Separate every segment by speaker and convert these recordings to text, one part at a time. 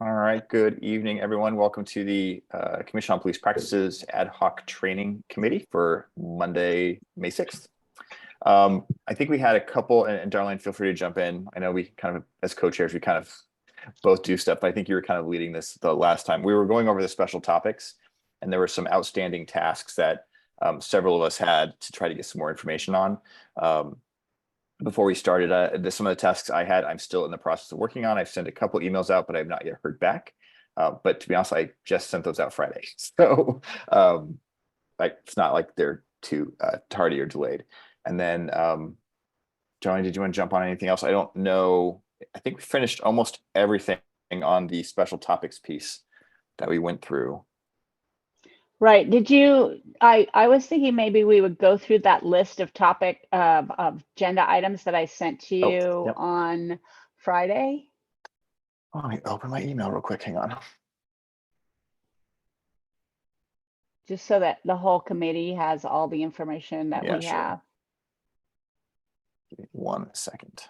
Speaker 1: All right, good evening, everyone. Welcome to the Commission on Police Practices Ad Hoc Training Committee for Monday, May 6th. I think we had a couple, and Darlene, feel free to jump in. I know we kind of, as co-chairs, we kind of both do stuff, but I think you were kind of leading this the last time. We were going over the special topics, and there were some outstanding tasks that several of us had to try to get some more information on. Before we started, some of the tasks I had, I'm still in the process of working on. I've sent a couple emails out, but I've not yet heard back. But to be honest, I just sent those out Friday. So it's not like they're too tardy or delayed. And then, Johnny, did you want to jump on anything else? I don't know. I think we finished almost everything on the special topics piece that we went through.
Speaker 2: Right. Did you, I was thinking maybe we would go through that list of of agenda items that I sent to you
Speaker 1: yep.
Speaker 2: on Friday.
Speaker 1: Oh, let me open my email real quick. Hang on.
Speaker 2: Just so that the whole committee has all the information that we have.
Speaker 1: Give me 1 second.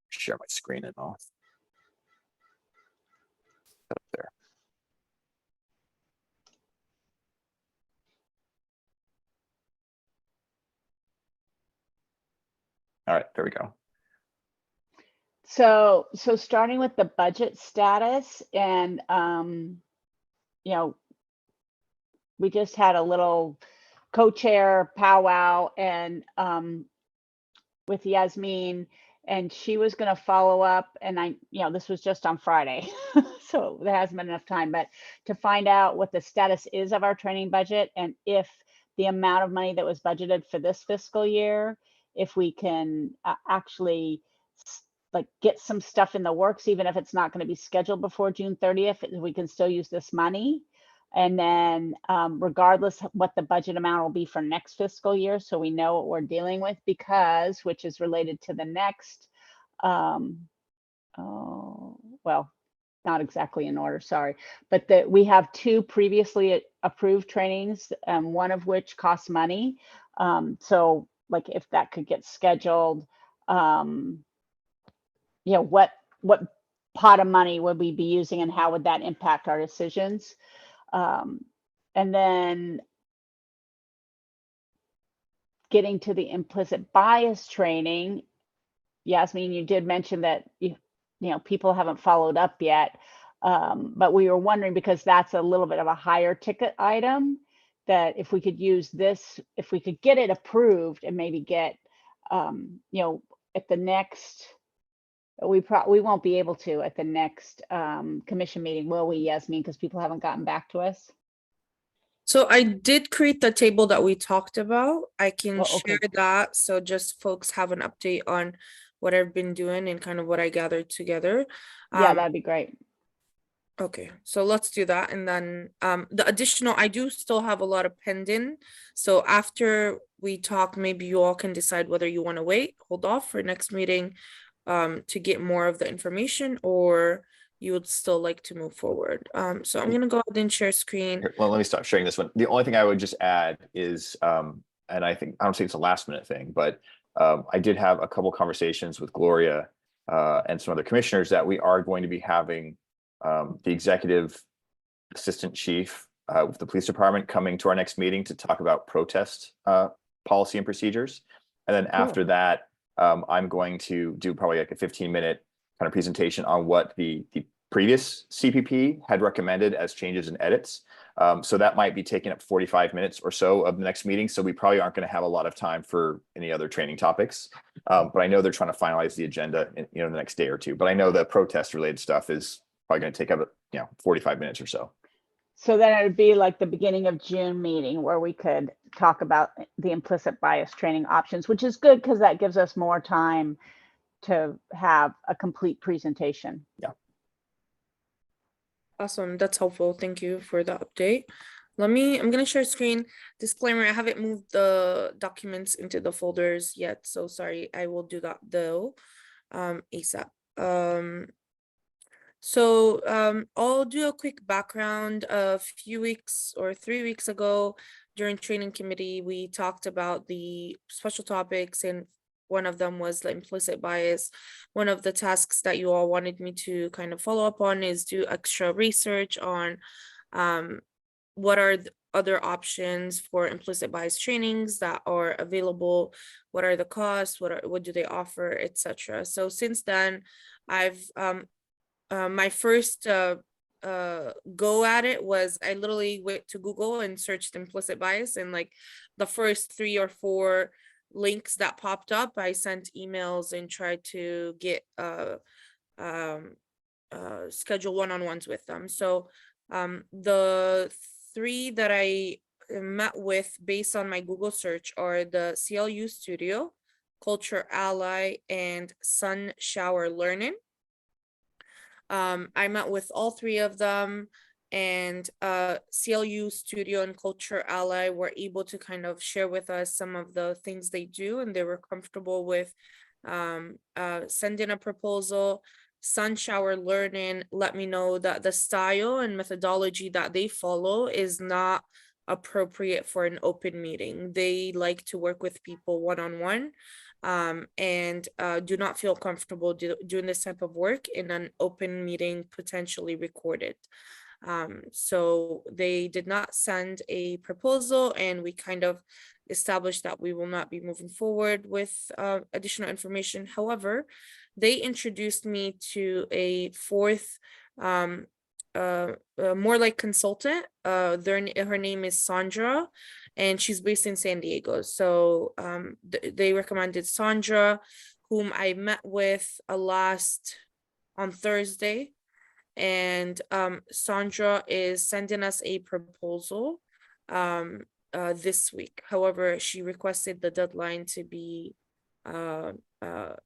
Speaker 1: Share my screen and all. Up there. All right, there we go.
Speaker 2: So starting with the budget status, and you know, we just had a little co-chair powwow and with Yasmin, and she was going to follow up, and this was just on Friday, so there hasn't been enough time, but to find out what the status is of our training budget, and if the amount of money that was budgeted for this fiscal year, if we can actually like get some stuff in the works, even if it's not going to be scheduled before June 30th, we can still use this money. And then regardless what the budget amount will be for next fiscal year, so we know what we're dealing with, because, which is related to the next, well, not exactly in order, sorry, but that we have 2 previously approved trainings, one of which costs money. So like if that could get scheduled, what pot of money would we be using, and how would that impact our decisions? And then getting to the implicit bias training, Yasmin, you did mention that people haven't followed up yet, but we were wondering, because that's a little bit of a higher ticket item, that if we could use this, if we could get it approved and maybe get, at the next, we won't be able to at the next commission meeting, will we, Yasmin? Because people haven't gotten back to us.
Speaker 3: So I did create the table that we talked about. I can
Speaker 2: okay.
Speaker 3: share that, so just folks have an update on what I've been doing and kind of what I gathered together.
Speaker 2: Yeah, that'd be great.
Speaker 3: Okay, so let's do that. And then the additional, I do still have a lot of pending. So after we talk, maybe you all can decide whether you want to wait, hold off for next meeting to get more of the information, or you would still like to move forward. So I'm gonna go ahead and share screen.
Speaker 1: Well, let me stop sharing this one. The only thing I would just add is, and I don't think it's a last minute thing, but I did have a couple conversations with Gloria and some other commissioners that we are going to be having the executive assistant chief with the police department coming to our next meeting to talk about protest policy and procedures. And then after that, I'm going to do probably like a 15-minute kind of presentation on what the previous CPP had recommended as changes and edits. So that might be taking up 45 minutes or so of the next meeting. So we probably aren't going to have a lot of time for any other training topics. But I know they're trying to finalize the agenda in the next day or two. But I know the protest related stuff is probably going to take up 45 minutes or so.
Speaker 2: So then it would be like the beginning of June meeting where we could talk about the implicit bias training options, which is good because that gives us more time to have a complete presentation.
Speaker 1: Yeah.
Speaker 3: Awesome, that's helpful. Thank you for the update. I'm gonna share screen. Disclaimer, I haven't moved the documents into the folders yet, so sorry. I will do that though, ASAP. So I'll do a quick background. A few weeks or 3 weeks ago, during training committee, we talked about the special topics, and one of them was the implicit bias. One of the tasks that you all wanted me to kind of follow up on is do extra research on what are the other options for implicit bias trainings that are available, what are the costs, what do they offer, etc. So since then, I've my first go at it was I literally went to Google and searched implicit bias, and like the first 3 or 4 links that popped up, I sent emails and tried to get schedule one-on-ones with them. So the 3 that I met with based on my Google search are the CLU Studio, Culture Ally, and Sun Shower Learning. I met with all 3 of them, and CLU Studio and Culture Ally were able to kind of share with us some of the things they do, and they were comfortable with sending a proposal. Sun Shower Learning let me know that the style and methodology that they follow is not appropriate for an open meeting. They like to work with people one-on-one, and do not feel comfortable doing this type of work in an open meeting, potentially recorded. So they did not send a proposal, and we kind of established that we will not be moving forward with additional information. However, they introduced me to a 4th more like consultant. Her name is Sandra, and she's based in San Diego. So they recommended Sandra, whom I met with on Thursday, and Sandra is sending us a proposal this week. However, she requested the deadline to be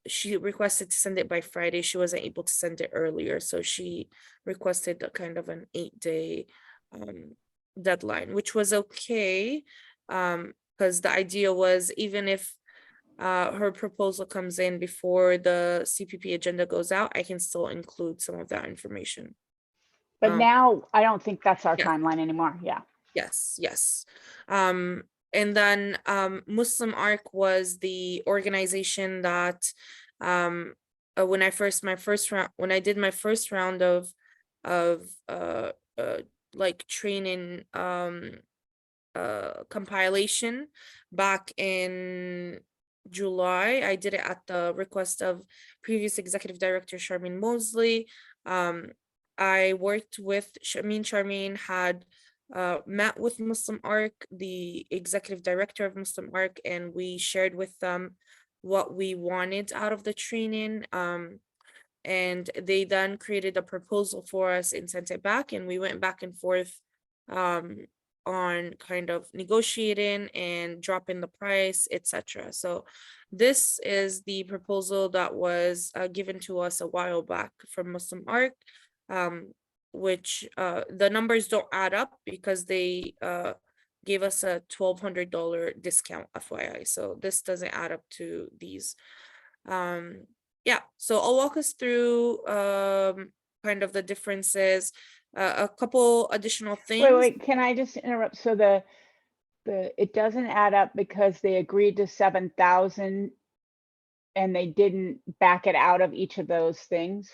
Speaker 3: she requested to send it by Friday. She wasn't able to send it earlier, so she requested a kind of an 8-day deadline, which was okay, because the idea was, even if her proposal comes in before the CPP agenda goes out, I can still include some of that information.
Speaker 2: But now I don't think that's our
Speaker 3: yeah.
Speaker 2: timeline anymore. Yeah.
Speaker 3: Yes. And then Muslim Arc was the organization that when I did my first round of like training compilation back in July, I did it at the request of previous executive director Charmaine Mosley. I worked with Charmaine had met with Muslim Arc, the executive director of Muslim Arc, and we shared with them what we wanted out of the training. And they then created a proposal for us and sent it back, and we went back and forth on kind of negotiating and dropping the price, etc. So this is the proposal that was given to us a while back from Muslim Arc, which the numbers don't add up because they gave us a $1,200 discount, FYI. So this doesn't add up to these. Yeah, so I'll walk us through kind of the differences, a couple additional things.
Speaker 2: Wait, can I just interrupt? So it doesn't add up because they agreed to 7,000 and they didn't back it out of each of those things.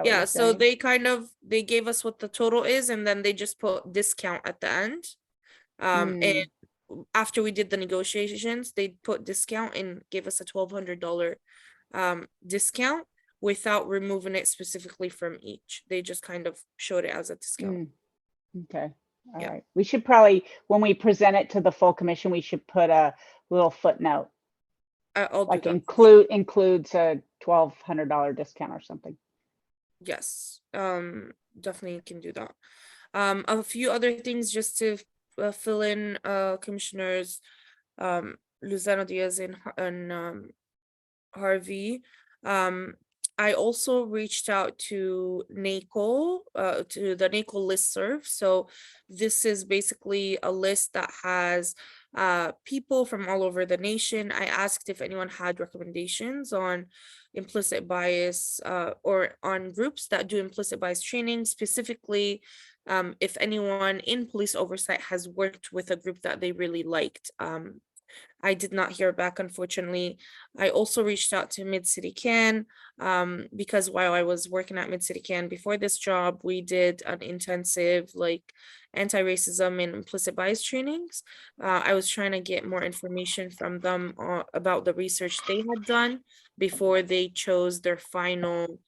Speaker 3: Yeah, so they gave us what the total is, and then they just put discount at the end. And after we did the negotiations, they put discount and gave us a $1,200 discount without removing it specifically from each. They just kind of showed it as a discount.
Speaker 2: Okay. All right. We should probably, when we present it to the full commission, we should put a little footnote.
Speaker 3: I'll
Speaker 2: like
Speaker 3: do that.
Speaker 2: Includes a $1,200 discount or something.
Speaker 3: Yes, definitely can do that. A few other things just to fill in commissioners Luzano Diaz and Harvey. I also reached out to NACOL, to the NACOL listserv. So this is basically a list that has people from all over the nation. I asked if anyone had recommendations on implicit bias or on groups that do implicit bias training, specifically if anyone in police oversight has worked with a group that they really liked. I did not hear back, unfortunately. I also reached out to Mid-City CAN because while I was working at Mid-City CAN before this job, we did an intensive like anti-racism and implicit bias trainings. I was trying to get more information from them about the research they had done before they chose their final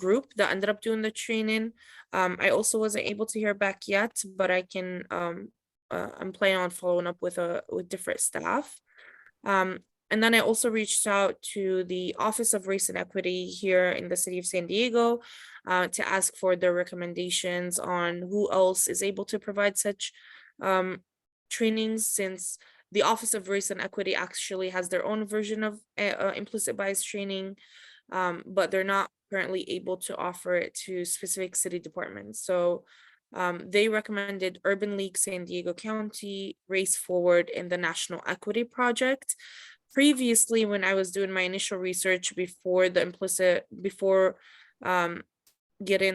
Speaker 3: group that ended up doing the training. I also wasn't able to hear back yet, but I can I'm planning on following up with different staff. And then I also reached out to the Office of Race and Equity here in the city of San Diego to ask for their recommendations on who else is able to provide such trainings, since the Office of Race and Equity actually has their own version of implicit bias training, but they're not currently able to offer it to specific city departments. So they recommended Urban League San Diego County, Race Forward, and the National Equity Project. Previously, when I was doing my initial research before getting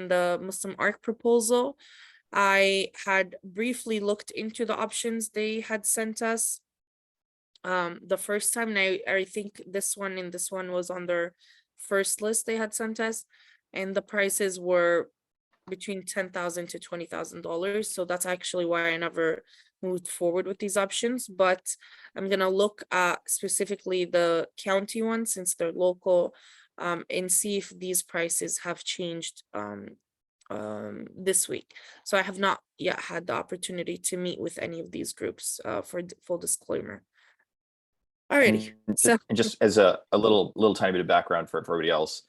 Speaker 3: the Muslim ARC proposal, I had briefly looked into the options they had sent us the first time, and I think this one was on their first list they had sent us, and the prices were between $10,000 to $20,000. So that's actually why I never moved forward with these options. But I'm gonna look at specifically the county one since they're local, and see if these prices have changed this week. So I have not yet had the opportunity to meet with any of these groups for full disclaimer. Alrighty. So
Speaker 1: And just as a little tiny bit of background for everybody else,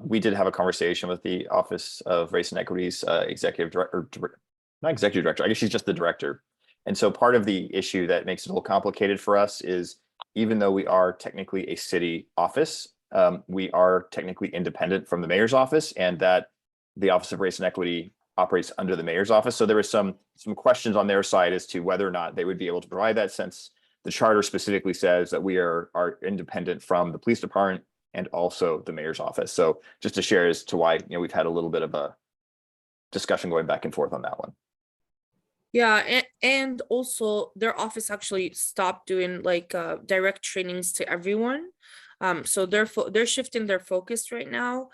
Speaker 1: we did have a conversation with the Office of Race and Equity's executive director, not executive director, I guess she's just the director. And so part of the issue that makes it a little complicated for us is, even though we are technically a city office, we are technically independent from the mayor's office, and that the Office of Race and Equity operates under the mayor's office. So there was some questions on their side as to whether or not they would be able to provide that, since the charter specifically says that we are independent from the police department and also the mayor's office. So just to share as to why, we've had a little bit of a discussion going back and forth on that one.
Speaker 3: yeah, and also their office actually stopped doing like direct trainings to everyone. So they're shifting their focus right now.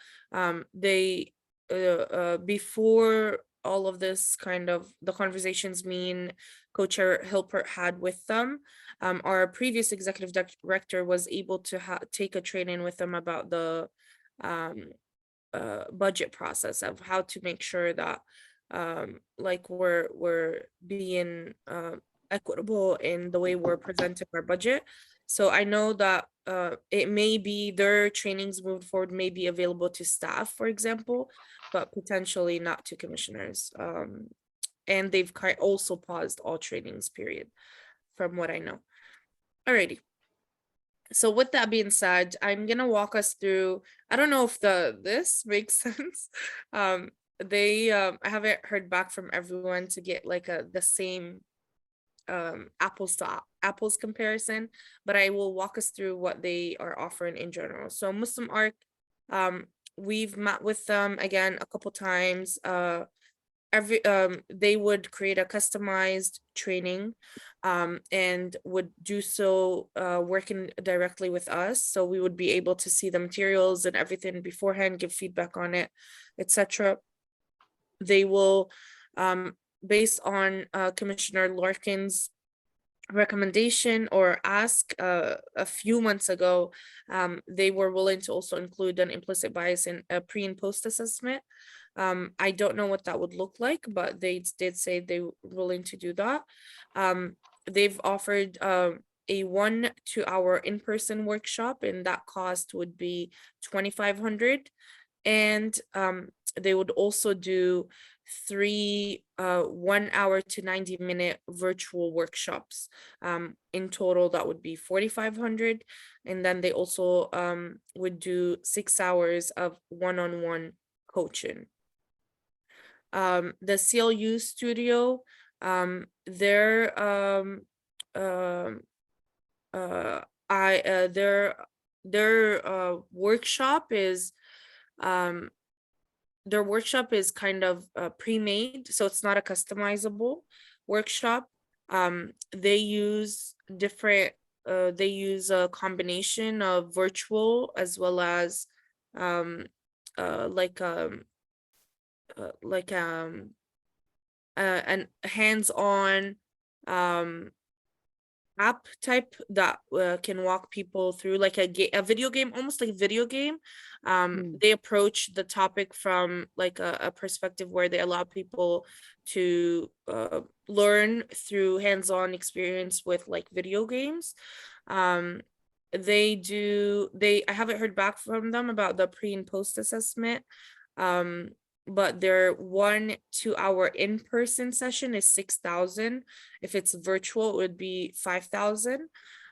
Speaker 3: They before all of this kind of the conversations me and co-chair Hilpert had with them, our previous executive director was able to take a training with them about the budget process of how to make sure that like we're being equitable in the way we're presenting our budget. So I know that it may be their trainings moving forward may be available to staff, for example, but potentially not to commissioners. And they've also paused all trainings, period, from what I know. Alrighty. So with that being said, I'm gonna walk us through, I don't know if this makes sense. I haven't heard back from everyone to get like the same apples to apples comparison, but I will walk us through what they are offering in general. So Muslim ARC, we've met with them again a couple times. They would create a customized training and would do so working directly with us, so we would be able to see the materials and everything beforehand, give feedback on it, etc. They will based on Commissioner Larkin's recommendation or ask a few months ago, they were willing to also include an implicit bias in a pre and post assessment. I don't know what that would look like, but they did say they were willing to do that. They've offered a 1 2-hour in-person workshop, and that cost would be $2,500. And they would also do 3 1-hour to 90-minute virtual workshops. In total, that would be $4,500. And then they also would do 6 hours of one-on-one coaching. The CLU studio, their workshop is kind of pre-made, so it's not a customizable workshop. They use a combination of virtual as well as like an hands-on app type that can walk people through like a video game, almost like a video game. They approach the topic from like a perspective where they allow people to learn through hands-on experience with like video games. I haven't heard back from them about the pre and post assessment, but their 1 2-hour in-person session is 6,000. If it's virtual, it would be 5,000.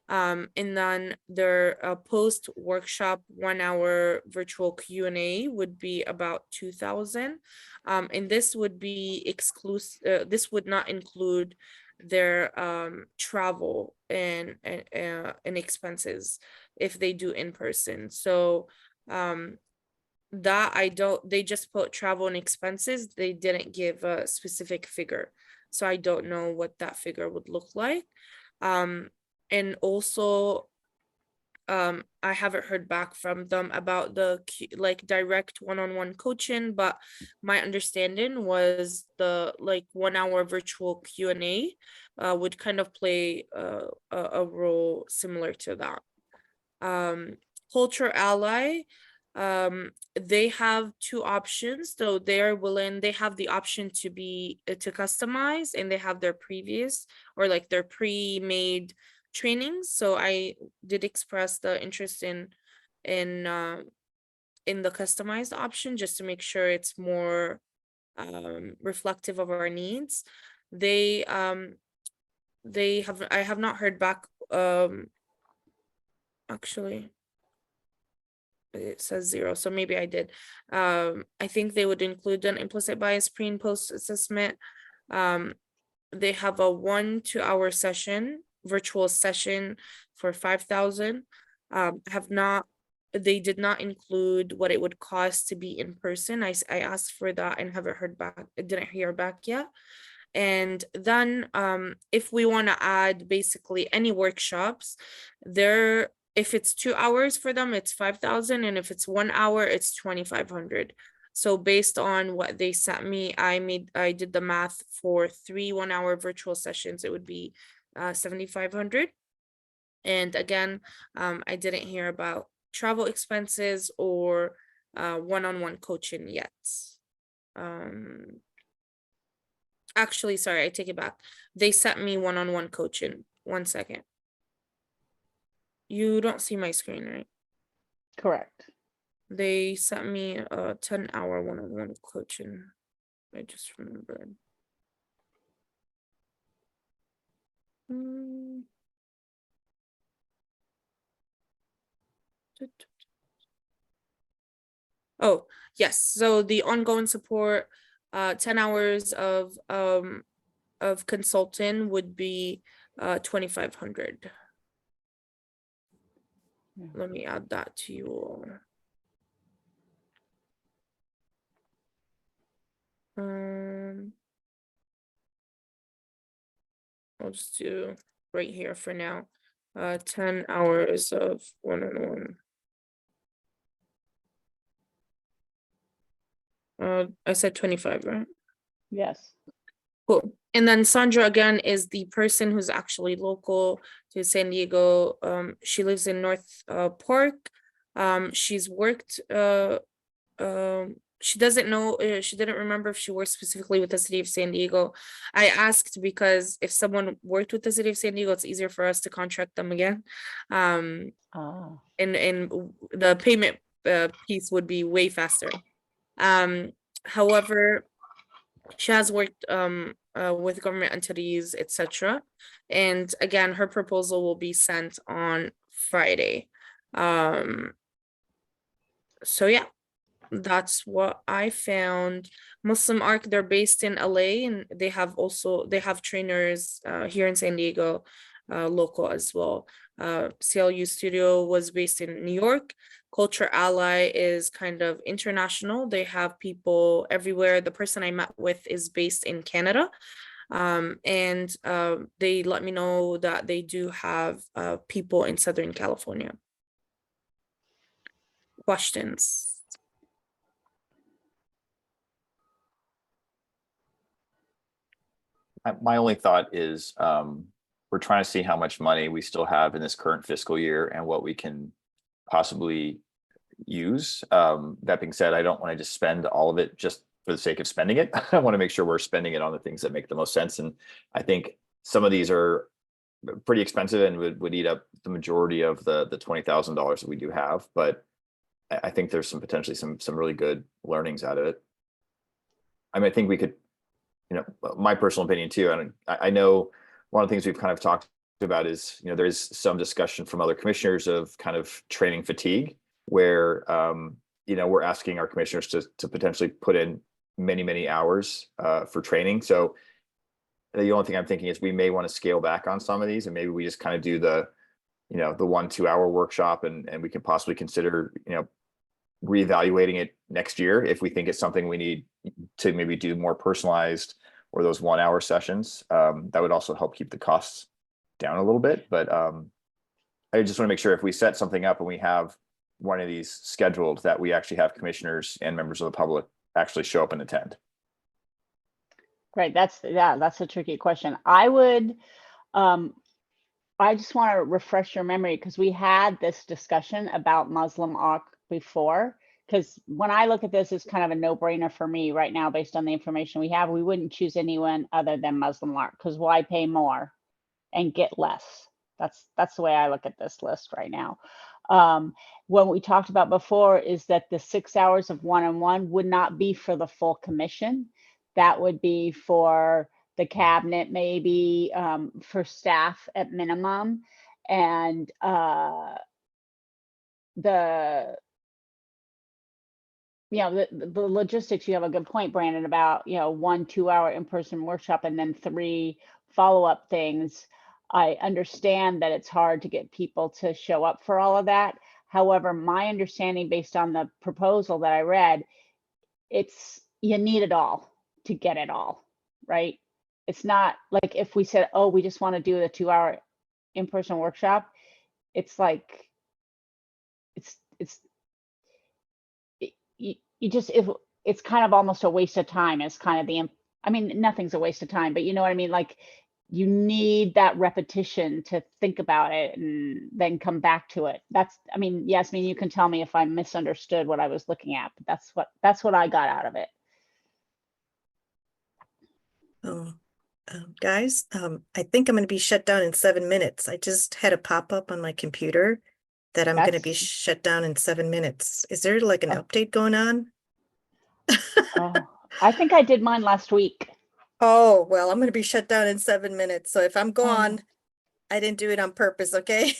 Speaker 3: And then their post workshop 1-hour virtual Q&A would be about 2,000. And this would be exclusive. This would not include their travel and expenses if they do in person. So they just put travel and expenses. They didn't give a specific figure, so I don't know what that figure would look like. And also I haven't heard back from them about the like direct one-on-one coaching, but my understanding was the like 1-hour virtual Q&A would kind of play a role similar to that. Culture Ally, they have 2 options, so they have the option to customize, and they have their previous or like their pre-made trainings. So I did express the interest in the customized option just to make sure it's more reflective of our needs. I have not heard back. Actually, it says 0, so maybe I did. I think they would include an implicit bias pre and post assessment. They have a 1 2-hour session, virtual session for 5,000. They did not include what it would cost to be in person. I asked for that and haven't heard back. I didn't hear back yet. And then if we want to add basically any workshops, if it's 2 hours for them, it's 5,000, and if it's 1 hour, it's 2,500. So based on what they sent me, I did the math for 3 1-hour virtual sessions. It would be 7,500. And again, I didn't hear about travel expenses or one-on-one coaching yet. Actually, sorry, I take it back. They sent me one-on-one coaching. 1 second. You don't see my screen, right?
Speaker 2: Correct.
Speaker 3: They sent me a 10-hour one-on-one coaching. I just remembered. Oh, yes. So the ongoing support, 10 hours of consulting would be 2,500.
Speaker 2: Yeah.
Speaker 3: Let me add that to you all. I'll just do right here for now. 10 hours of one-on-one. I said 25, right?
Speaker 2: Yes.
Speaker 3: Cool. And then Sandra, again, is the person who's actually local to San Diego. She lives in North Park. She's worked, she doesn't know, she didn't remember if she worked specifically with the city of San Diego. I asked because if someone worked with the city of San Diego, it's easier for us to contract them again. And the payment piece would be way faster. However, she has worked with government entities, etc. And again, her proposal will be sent on Friday. So yeah, that's what I found. Muslim Arc, they're based in LA, and they have trainers here in San Diego. local as well. CLU Studio was based in New York. Culture Ally is kind of international. They have people everywhere. The person I met with is based in Canada. And they let me know that they do have people in Southern California. Questions?
Speaker 1: My only thought is we're trying to see how much money we still have in this current fiscal year and what we can possibly use. That being said, I don't want to just spend all of it just for the sake of spending it. I want to make sure we're spending it on the things that make the most sense. And I think some of these are pretty expensive and would eat up the majority of the $20,000 that we do have. But I think there's potentially some really good learnings out of it. I mean, I think we could, my personal opinion too. And I know one of the things we've kind of talked about is, there is some discussion from other commissioners of kind of training fatigue, where we're asking our commissioners to potentially put in many hours for training. So the only thing I'm thinking is we may want to scale back on some of these, and maybe we just kind of do the 1-2 hour workshop, and we can possibly consider reevaluating it next year if we think it's something we need to maybe do more personalized, or those 1 hour sessions. That would also help keep the costs down a little bit. But I just want to make sure if we set something up and we have one of these scheduled, that we actually have commissioners and members of the public actually show up and attend.
Speaker 2: Right, that's a tricky question. I just want to refresh your memory, because we had this discussion about Muslim Arc before. Because when I look at this, it's kind of a no-brainer for me right now, based on the information we have. We wouldn't choose anyone other than Muslim Arc, because why pay more and get less? That's the way I look at this list right now. What we talked about before is that the 6 hours of one-on-one would not be for the full commission. That would be for the cabinet, maybe for staff at minimum. And the logistics, you have a good point, Brandon, about 1-2 hour in-person workshop and then 3 follow-up things. I understand that it's hard to get people to show up for all of that. However, my understanding, based on the proposal that I read, you need it all to get it all, right? It's not like if we said, oh, we just want to do the 2 hour in-person workshop. It's like, it's kind of almost a waste of time. It's kind of nothing's a waste of time, but you know what I mean? Like, you need that repetition to think about it and then come back to it. Yasmin, you can tell me if I misunderstood what I was looking at, but that's what I got out of it.
Speaker 4: Oh, guys, I think I'm going to be shut down in 7 minutes. I just had a pop-up on my computer that I'm going to be shut down in 7 minutes. Is there like an update going on?
Speaker 2: I think I did mine last week.
Speaker 4: Oh, well, I'm going to be shut down in 7 minutes. So if I'm gone, I didn't do it on purpose, okay?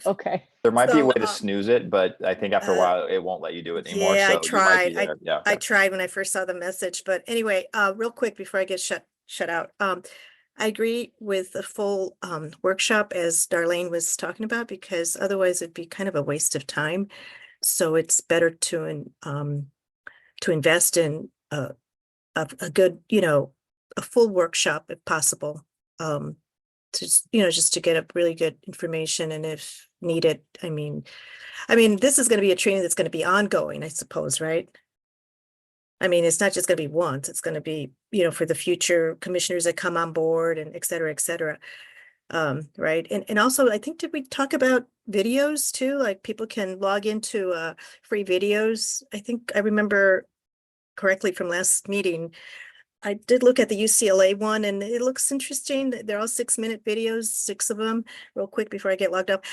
Speaker 2: Okay.
Speaker 1: There might be a way to snooze it, but I think after a while it won't let you do it anymore.
Speaker 4: Yeah,
Speaker 1: So
Speaker 4: I tried.
Speaker 1: I
Speaker 4: tried when I first saw the message, but anyway, real quick before I get shut out. I agree with the full workshop, as Darlene was talking about, because otherwise it'd be kind of a waste of time. So it's better to invest in a good, a full workshop if possible, just to get up really good information, and if needed, I mean, this is going to be a training that's going to be ongoing, I suppose, right? I mean, it's not just going to be once, it's going to be, for the future commissioners that come on board, and et cetera, et cetera. Right. And also, I think, did we talk about videos too? Like, people can log into free videos. I think I remember correctly from last meeting. I did look at the UCLA one, and it looks interesting. They're all 6-minute videos, 6 of them, real quick before I get logged up.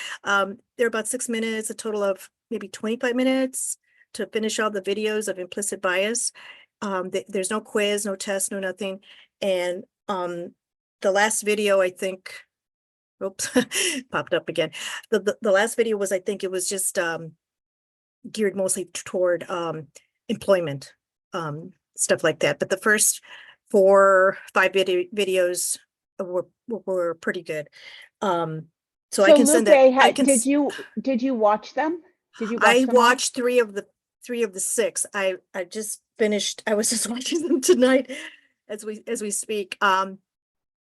Speaker 4: They're about 6 minutes, a total of maybe 25 minutes to finish all the videos of implicit bias. There's no quiz, no test, no nothing. And the last video, I think, oops, popped up again. The last video was, I think it was just geared mostly toward employment, stuff like that. But the first 4 or 5 videos were were pretty good. So I can send
Speaker 2: Lupe,
Speaker 4: that. I can.
Speaker 2: did you watch them? Did you watch
Speaker 4: I
Speaker 2: them all?
Speaker 4: watched three of the six. I just finished. I was just watching them tonight as we speak.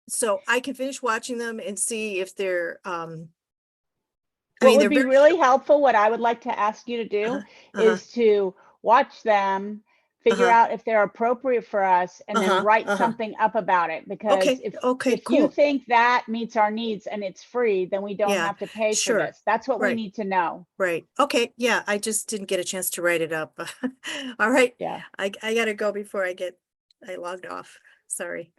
Speaker 4: So I can finish watching them and see if they're I
Speaker 2: What
Speaker 4: mean,
Speaker 2: would
Speaker 4: they're
Speaker 2: be
Speaker 4: very
Speaker 2: really
Speaker 4: short.
Speaker 2: helpful, what I would like to ask you to do
Speaker 4: Uh-huh.
Speaker 2: is to watch them, figure
Speaker 4: Uh-huh.
Speaker 2: out if they're appropriate for us, and then write
Speaker 4: Uh-huh.
Speaker 2: something up about it. Because
Speaker 4: Okay, okay,
Speaker 2: if you
Speaker 4: cool.
Speaker 2: think that meets our needs and it's free, then we don't
Speaker 4: Yeah,
Speaker 2: have to pay for
Speaker 4: sure.
Speaker 2: this. That's what we
Speaker 4: Right.
Speaker 2: need to know.
Speaker 4: Right. Okay. Yeah, I just didn't get a chance to write it up. All right.
Speaker 2: Yeah.
Speaker 4: I gotta go before I logged off. Sorry.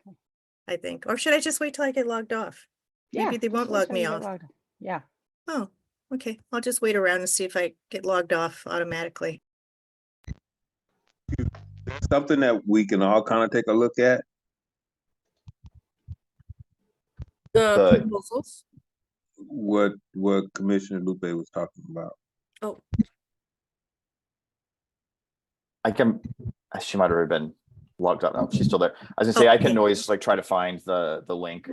Speaker 4: I think. Or should I just wait till I get logged off?
Speaker 2: Yeah.
Speaker 4: Maybe they
Speaker 2: just
Speaker 4: won't
Speaker 2: wait
Speaker 4: log
Speaker 2: till
Speaker 4: me
Speaker 2: you get
Speaker 4: off.
Speaker 2: logged on. Yeah.
Speaker 4: Oh, okay. I'll just wait around and see if I get logged off automatically.
Speaker 5: Something that we can all kind of take a look at.
Speaker 1: The-
Speaker 3: Proposals.
Speaker 5: What Commissioner Lupe was talking about.
Speaker 3: Oh,
Speaker 1: she might have already been logged up. No, she's still there. I was gonna say,
Speaker 4: Oh,
Speaker 1: I can
Speaker 4: yeah.
Speaker 1: always like try to find the link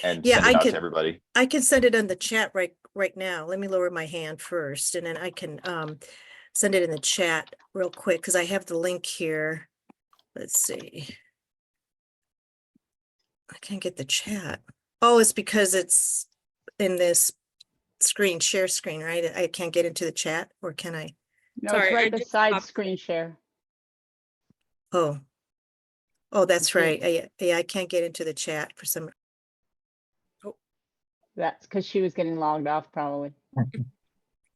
Speaker 1: and
Speaker 4: Yeah,
Speaker 1: send it
Speaker 4: I
Speaker 1: out
Speaker 4: could-
Speaker 1: to everybody.
Speaker 4: I can send it in the chat right now. Let me lower my hand first and then I can send it in the chat real quick because I have the link here. Let's see. I can't get the chat. Oh, it's because it's in this screen, share screen, right? I can't get into the chat, or can I?
Speaker 2: No,
Speaker 3: Sorry,
Speaker 2: it's
Speaker 3: I
Speaker 2: right
Speaker 3: just
Speaker 2: beside
Speaker 3: copied.
Speaker 2: screen share.
Speaker 4: Oh, that's
Speaker 2: You
Speaker 4: right.
Speaker 2: can't-
Speaker 4: Yeah, I can't get into the chat for some.
Speaker 2: That's because she was getting logged off probably.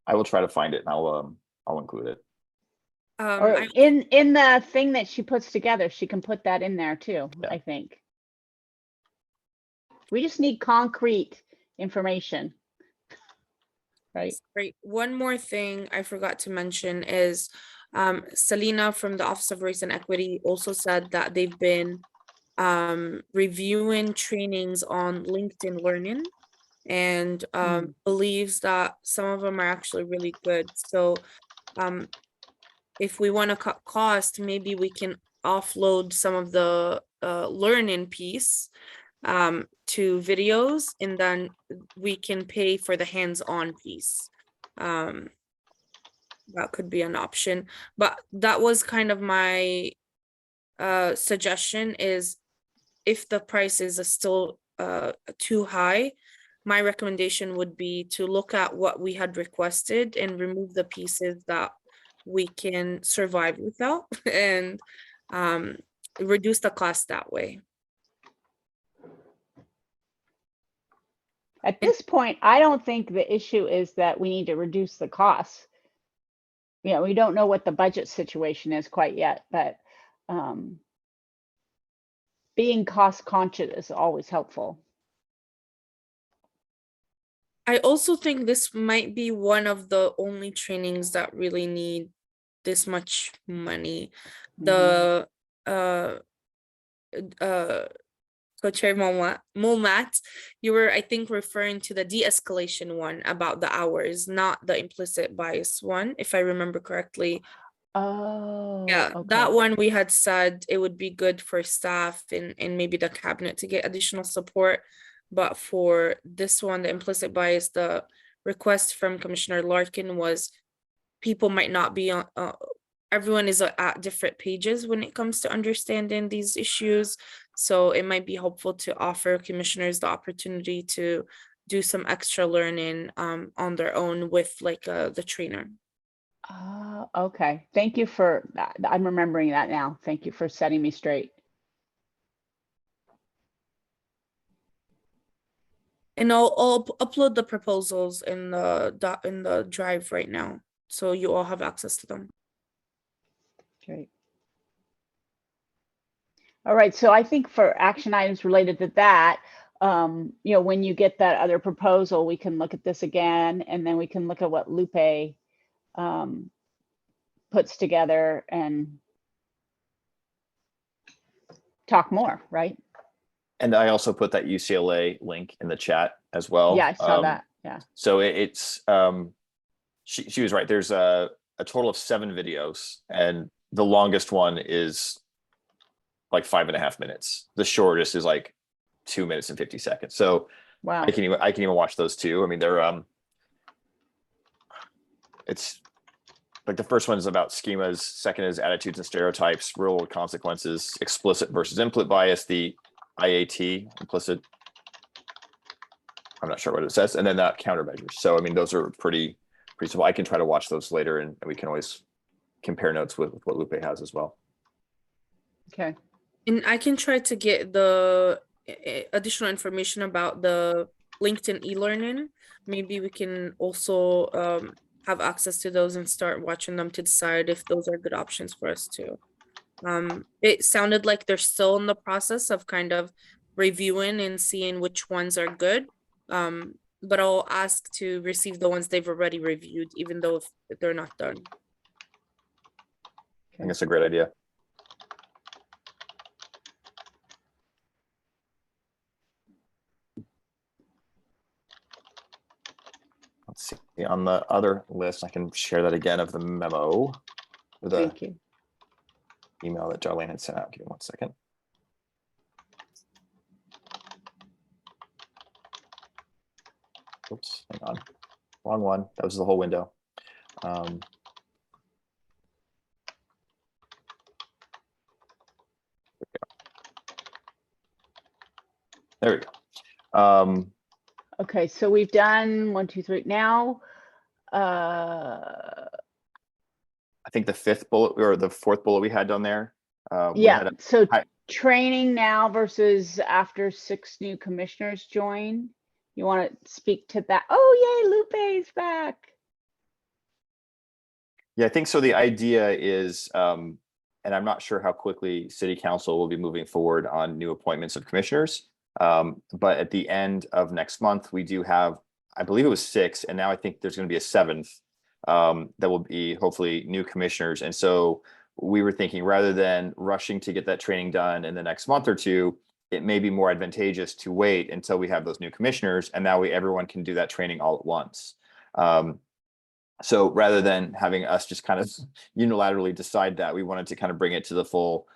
Speaker 1: I will try to find it and I'll include it.
Speaker 2: Or
Speaker 3: I
Speaker 2: in the thing that she puts together, she can put that in there too,
Speaker 1: Yeah.
Speaker 2: I think. We just need concrete information. Right?
Speaker 3: Great. One more thing I forgot to mention is Selena from the Office of Race and Equity also said that they've been reviewing trainings on LinkedIn Learning and believes that some of them are actually really good. So if we want to cut cost, maybe we can offload some of the learning piece to videos, and then we can pay for the hands-on piece. That could be an option, but that was kind of my suggestion, is if the prices are still too high, my recommendation would be to look at what we had requested and remove the pieces that we can survive without and reduce the cost that way.
Speaker 2: At this point, I don't think the issue is that we need to reduce the costs. You know, we don't know what the budget situation is quite yet, but being cost conscious is always helpful.
Speaker 3: I also think this might be one of the only trainings that really need this much money. The Co-Chair Mulmat, you were, I think, referring to the de-escalation one about the hours, not the implicit bias one, if I remember correctly.
Speaker 2: Oh,
Speaker 3: Yeah, that
Speaker 2: okay.
Speaker 3: one we had said it would be good for staff and maybe the cabinet to get additional support. But for this one, the implicit bias, the request from Commissioner Larkin was people might not be on, everyone is at different pages when it comes to understanding these issues. So it might be helpful to offer commissioners the opportunity to do some extra learning on their own with like the trainer.
Speaker 2: Okay. Thank you for that. I'm remembering that now. Thank you for setting me straight.
Speaker 3: And I'll upload the proposals in the drive right now, so you all have access to them.
Speaker 2: Great. All right, so I think for action items related to that, you know, when you get that other proposal, we can look at this again, and then we can look at what Lupe puts together and talk more, right?
Speaker 1: And I also put that UCLA link in the chat as well.
Speaker 2: Yeah, I saw that. Yeah.
Speaker 1: So it's she was right. There's a total of 7 videos, and the longest one is like 5.5 minutes. The shortest is like 2 minutes and 50 seconds. So
Speaker 2: Wow.
Speaker 1: I can even watch those too. I mean, they're it's like the first one is about schemas, second is attitudes and stereotypes, real world consequences, explicit versus implicit bias, the IAT, implicit, I'm not sure what it says, and then that countermeasures. So I mean, those are pretty simple. I can try to watch those later, and we can always compare notes with what Lupe has as well.
Speaker 2: Okay.
Speaker 3: And I can try to get the additional information about the LinkedIn e-learning. Maybe we can also have access to those and start watching them to decide if those are good options for us too. It sounded like they're still in the process of kind of reviewing and seeing which ones are good. But I'll ask to receive the ones they've already reviewed, even though if they're not done.
Speaker 1: I think it's a great idea. Let's see, on the other list, I can share that again of the memo, or the
Speaker 2: Thank you.
Speaker 1: email that Darlene had sent out. Give me 1 second. Oops, hang on. Wrong one. That was the whole window. There we go.
Speaker 2: Okay, so we've done 1, 2, 3. Now,
Speaker 1: I think the fifth bullet or the fourth bullet we had down there. We
Speaker 2: yeah,
Speaker 1: had a-
Speaker 2: so
Speaker 1: hi-
Speaker 2: training now versus after 6 new commissioners join. You want to speak to that? Oh, yay, Lupe's back.
Speaker 1: Yeah, I think so. The idea is, and I'm not sure how quickly city council will be moving forward on new appointments of commissioners. But at the end of next month, we do have, I believe it was 6, and now I think there's going to be a 7th that will be hopefully new commissioners. And so we were thinking, rather than rushing to get that training done in the next month or two, it may be more advantageous to wait until we have those new commissioners, and that way everyone can do that training all at once. So rather than having us just kind of unilaterally decide that, we wanted to kind of bring it to the full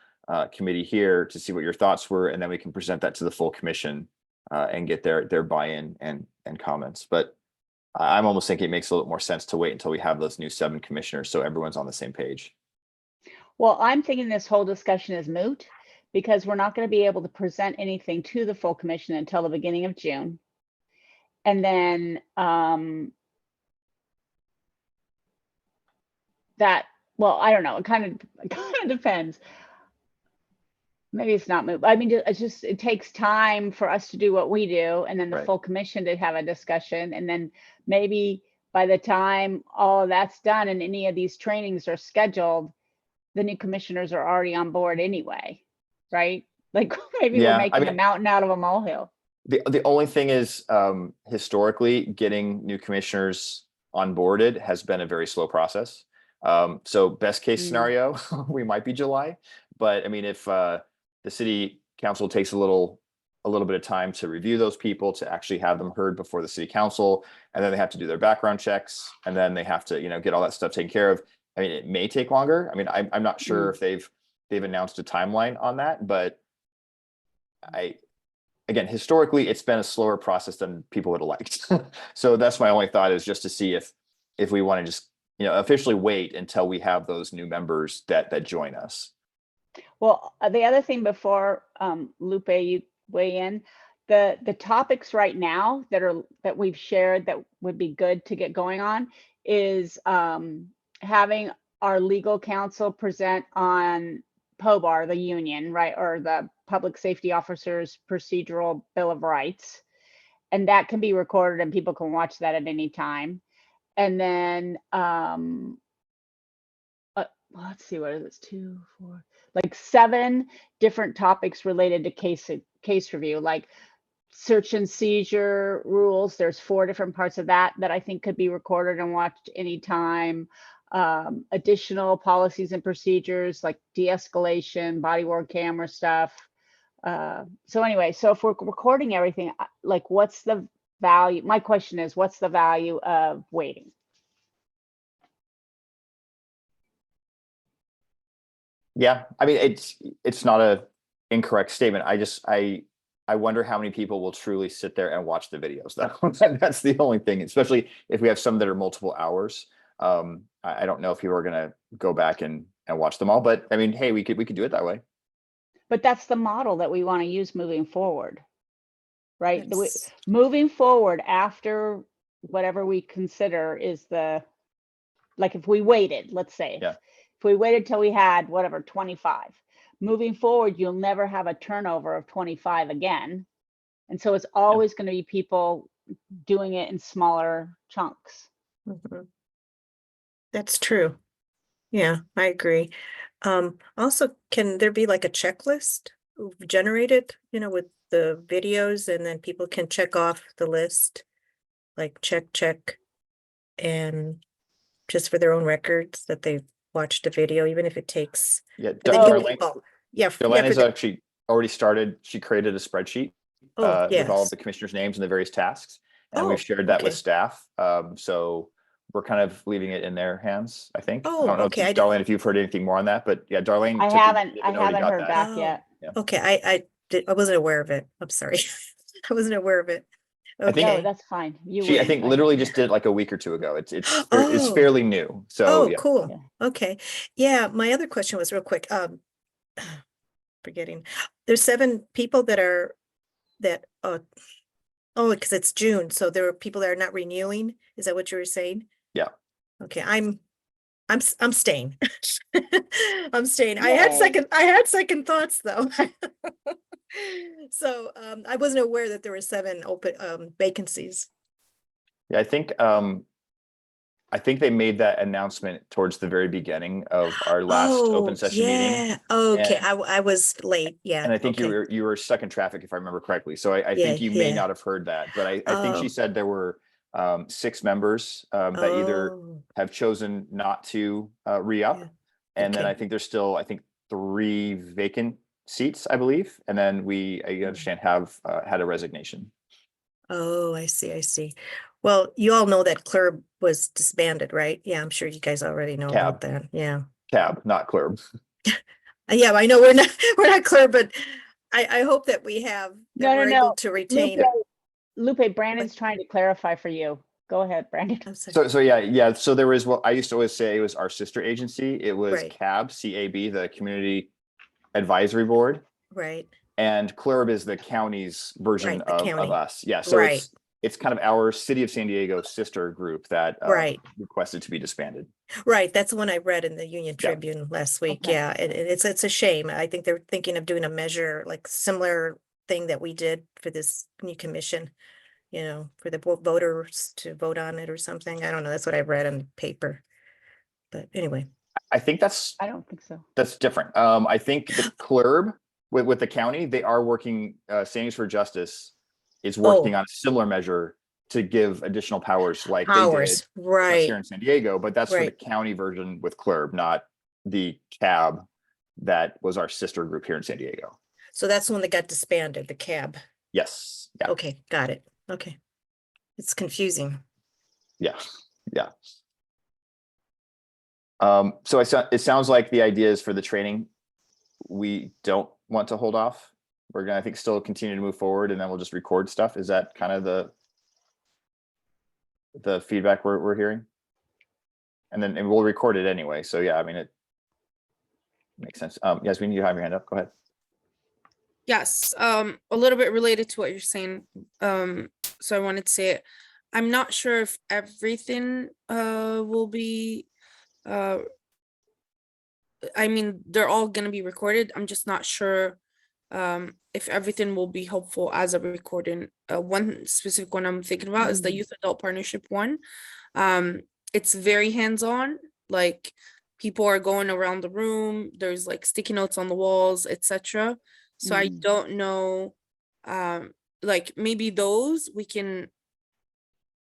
Speaker 1: committee here to see what your thoughts were, and then we can present that to the full commission and get their buy-in and comments. But I'm almost thinking it makes a little more sense to wait until we have those new 7 commissioners, so everyone's on the same page.
Speaker 2: Well, I'm thinking this whole discussion is moot because we're not going to be able to present anything to the full commission until the beginning of June. And then that, well, I don't know. It kind of depends. Maybe it's not moot. I mean, it takes time for us to do what we do, and then the
Speaker 1: Right.
Speaker 2: full commission to have a discussion, and then maybe by the time all of that's done and any of these trainings are scheduled, the new commissioners are already on board anyway, right? Like maybe
Speaker 1: Yeah,
Speaker 2: we're
Speaker 1: I
Speaker 2: making a
Speaker 1: mean-
Speaker 2: mountain out of a molehill.
Speaker 1: The only thing is, historically, getting new commissioners onboarded has been a very slow process. So best case
Speaker 2: Mm.
Speaker 1: scenario, we might be July, but I mean, if the city council takes a little bit of time to review those people, to actually have them heard before the city council, and then they have to do their background checks, and then they have to, get all that stuff taken care of. I mean, it may take longer. I mean, I'm not sure if they've announced a timeline on that, but again, historically, it's been a slower process than people would have liked. So that's my only thought, is just to see if we want to just, officially wait until we have those new members that join us.
Speaker 2: Well, the other thing before Lupe, you weigh in, the topics right now that we've shared that would be good to get going on is having our legal counsel present on POBAR, the union, right, or the Public Safety Officers Procedural Bill of Rights, and that can be recorded and people can watch that at any time. And then let's see, what is this, 2, 4, like 7 different topics related to case review, like search and seizure rules. There's 4 different parts of that I think could be recorded and watched anytime. Additional policies and procedures like de-escalation, body worn camera stuff. So anyway, so if we're recording everything, like what's the value? My question is, what's the value of waiting?
Speaker 1: Yeah, I mean, it's not a incorrect statement. I I wonder how many people will truly sit there and watch the videos though. That's the only thing, especially if we have some that are multiple hours. I don't know if people are gonna go back and watch them all, but I mean, hey, we could do it that way.
Speaker 2: But that's the model that we want to use moving forward. Right?
Speaker 4: That's-
Speaker 2: Moving forward after whatever we consider is like if we waited, let's say.
Speaker 1: Yeah.
Speaker 2: If we waited till we had whatever, 25. Moving forward, you'll never have a turnover of 25 again. And so it's always going to be people doing it in smaller chunks.
Speaker 4: Mhm. That's true. Yeah, I agree. Also, can there be like a checklist generated, with the videos, and then people can check off the list? Like check, and just for their own records that they've watched a video, even if it takes.
Speaker 1: Yeah,
Speaker 4: and then give
Speaker 1: Darlene,
Speaker 4: people- Yeah,
Speaker 1: Darlene has
Speaker 4: for the-
Speaker 1: actually already started. She created a spreadsheet
Speaker 4: oh,
Speaker 1: with all of
Speaker 4: yes.
Speaker 1: the commissioners' names and the various tasks, and
Speaker 4: Oh,
Speaker 1: we've shared that with
Speaker 4: okay.
Speaker 1: staff. So we're kind of leaving it in their hands, I think.
Speaker 4: Oh,
Speaker 1: I don't know,
Speaker 4: okay, I
Speaker 1: if,
Speaker 4: don't-
Speaker 1: Darlene, if you've heard anything more on that, but yeah, Darlene.
Speaker 2: I
Speaker 1: took
Speaker 2: haven't
Speaker 1: initiative and already got
Speaker 2: heard
Speaker 1: that.
Speaker 2: back
Speaker 4: Oh,
Speaker 2: yet.
Speaker 4: Okay, I wasn't aware of it. I'm sorry. I wasn't aware of it.
Speaker 1: I think-
Speaker 2: No,
Speaker 4: Okay.
Speaker 2: that's fine. You
Speaker 1: She, I
Speaker 2: wouldn't,
Speaker 1: think, literally just did it like a week or two ago. It's it's
Speaker 4: Oh.
Speaker 1: fairly new. So
Speaker 4: Oh,
Speaker 1: yeah.
Speaker 4: cool.
Speaker 2: Yeah.
Speaker 4: Okay. Yeah, my other question was real quick. Forgetting. There's 7 people that because it's June, so there are people that are not renewing. Is that what you were saying?
Speaker 1: Yeah.
Speaker 4: Okay, I'm staying. I'm staying. I had
Speaker 2: Yay.
Speaker 4: second thoughts though. So I wasn't aware that there were 7 open vacancies.
Speaker 1: Yeah, I think they made that announcement towards the very beginning of our last open session meeting.
Speaker 4: Yeah. Okay,
Speaker 1: And-
Speaker 4: I was late. Yeah.
Speaker 1: And I think
Speaker 4: okay.
Speaker 1: you were stuck in traffic, if I remember correctly. So I
Speaker 4: Yeah,
Speaker 1: think you may
Speaker 4: yeah.
Speaker 1: not have heard that, but I think she
Speaker 4: Oh.
Speaker 1: said there were 6 members that either
Speaker 4: Oh,
Speaker 1: have chosen not to re-up.
Speaker 4: Yeah.
Speaker 1: And then
Speaker 4: Okay.
Speaker 1: I think there's still, 3 vacant seats, I believe. And then I understand, have had a resignation.
Speaker 4: Oh, I see. Well, you all know that CLURB was disbanded, right? Yeah, I'm sure you guys already know about that. Yeah.
Speaker 1: Cab, not CLURB.
Speaker 4: Yeah, I know we're not CLURB, but I hope that we have, that
Speaker 2: No,
Speaker 4: we're
Speaker 2: no,
Speaker 4: able
Speaker 2: no.
Speaker 4: to retain.
Speaker 2: Lupe, Brandon's trying to clarify for you. Go ahead, Brandon.
Speaker 4: I'm sorry.
Speaker 1: So yeah. So there was, I used to always say it was our sister agency. It was
Speaker 4: Right.
Speaker 1: CAB, CAB, the Community Advisory Board.
Speaker 4: Right,
Speaker 1: And CLURB is the county's version
Speaker 4: Right, the
Speaker 1: of
Speaker 4: county.
Speaker 1: us. Yeah, so
Speaker 4: Right.
Speaker 1: it's kind of our City of San Diego sister group that
Speaker 4: Right.
Speaker 1: requested to be disbanded.
Speaker 4: right. That's the one I read in the Union
Speaker 1: Yeah.
Speaker 4: Tribune last week.
Speaker 2: Okay.
Speaker 4: Yeah, and it's a shame. I think they're thinking of doing a measure, like similar thing that we did for this new commission, for the voters to vote on it or something. I don't know. That's what I read in the paper. But anyway.
Speaker 1: I think that's
Speaker 2: I don't think so.
Speaker 1: different. I think the CLURB with the county, they are working, Sanders for Justice is working
Speaker 4: Oh.
Speaker 1: on a similar measure to give additional powers like they did
Speaker 4: Powers,
Speaker 1: us
Speaker 4: right.
Speaker 1: here in San Diego, but that's for the
Speaker 4: Right.
Speaker 1: county version with CLURB, not the CAB that was our sister group here in San Diego.
Speaker 4: So that's the one that got disbanded, the CAB.
Speaker 1: Yes. Yeah.
Speaker 4: Okay, got it. Okay. It's confusing.
Speaker 1: Yeah. Yeah. So it sounds like the idea is for the training, we don't want to hold off. We're gonna, I think, still continue to move forward, and then we'll just record stuff. Is that kind of the feedback we're hearing? And we'll record it anyway. So yeah, I mean, it makes sense. Yasmin, you have your hand up. Go ahead.
Speaker 3: Yes, a little bit related to what you're saying. So I wanted to say it. I'm not sure if everything will be I mean, they're all gonna be recorded. I'm just not sure if everything will be helpful as a recording. One specific one I'm thinking about is the Youth Adult Partnership one. It's very hands-on, like people are going around the room, there's like sticky notes on the walls, etc. So I don't know, like maybe those we can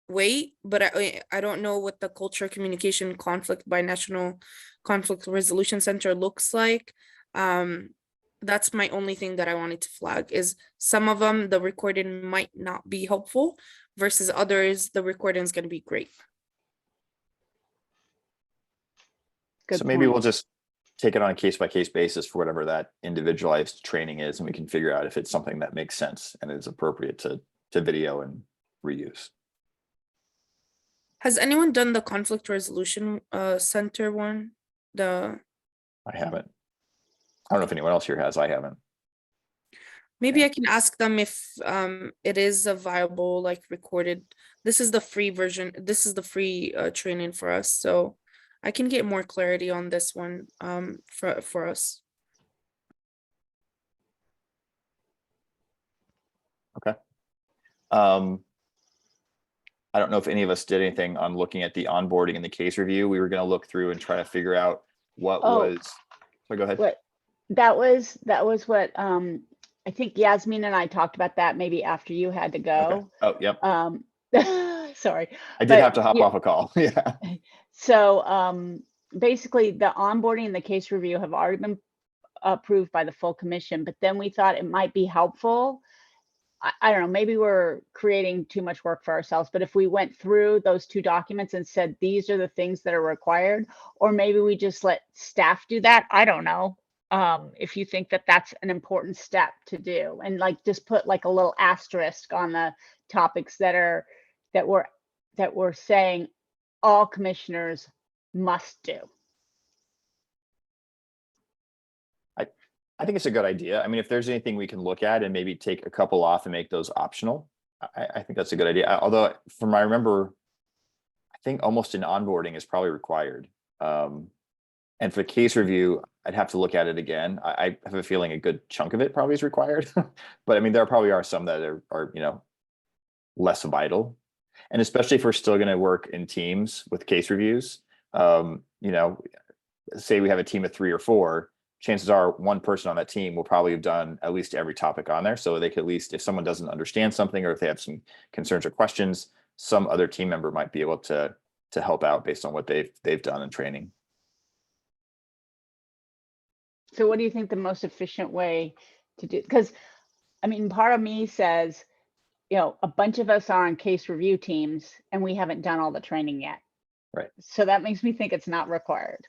Speaker 3: wait, but I don't know what the Culture Communication Conflict by National Conflict Resolution Center looks like. That's my only thing that I wanted to flag, is some of them the recording might not be helpful versus others the recording is going to be great.
Speaker 2: Good
Speaker 1: So maybe we'll
Speaker 2: point.
Speaker 1: just take it on a case by case basis for whatever that individualized training is, and we can figure out if it's something that makes sense and is appropriate to video and reuse.
Speaker 3: Has anyone done the conflict resolution center one? The
Speaker 1: I haven't. I don't know if anyone else here has. I haven't.
Speaker 3: maybe I can ask them if it is a viable like recorded. This is the free version. This is the free training for us, so I can get more clarity on this one for us.
Speaker 1: I don't know if any of us did anything on looking at the onboarding and the case review. We were going to look through and try to figure out what
Speaker 2: Oh.
Speaker 1: was. So go ahead.
Speaker 2: What, that was what, I think Yasmin and I talked about that maybe after you had to
Speaker 1: Okay.
Speaker 2: go.
Speaker 1: Oh, yep.
Speaker 2: Sorry.
Speaker 1: I did
Speaker 2: but
Speaker 1: have to hop
Speaker 2: yeah.
Speaker 1: off a call. Yeah.
Speaker 2: So basically the onboarding and the case review have already been approved by the full commission, but then we thought it might be helpful. I don't know, maybe we're creating too much work for ourselves, but if we went through those two documents and said, these are the things that are required, or maybe we just let staff do that. I don't know. If you think that that's an important step to do, and like just put like a little asterisk on the topics that we're saying all commissioners must do.
Speaker 1: I think it's a good idea. I mean, if there's anything we can look at and maybe take a couple off and make those optional, I think that's a good idea. Although from what I remember, I think almost an onboarding is probably required. And for the case review, I'd have to look at it again. I have a feeling a good chunk of it probably is required. But I mean, there probably are some that are, you know, less vital. And especially if we're still going to work in teams with case reviews, you know, say we have a team of 3 or 4, chances are one person on that team will probably have done at least every topic on there. So they could at least, if someone doesn't understand something or if they have some concerns or questions, some other team member might be able to help out based on what they've done in training.
Speaker 2: So what do you think the most efficient way to do? Because I mean, part of me says, you know, a bunch of us are on case review teams and we haven't done all the training yet.
Speaker 1: Right.
Speaker 2: So that makes me think it's not required.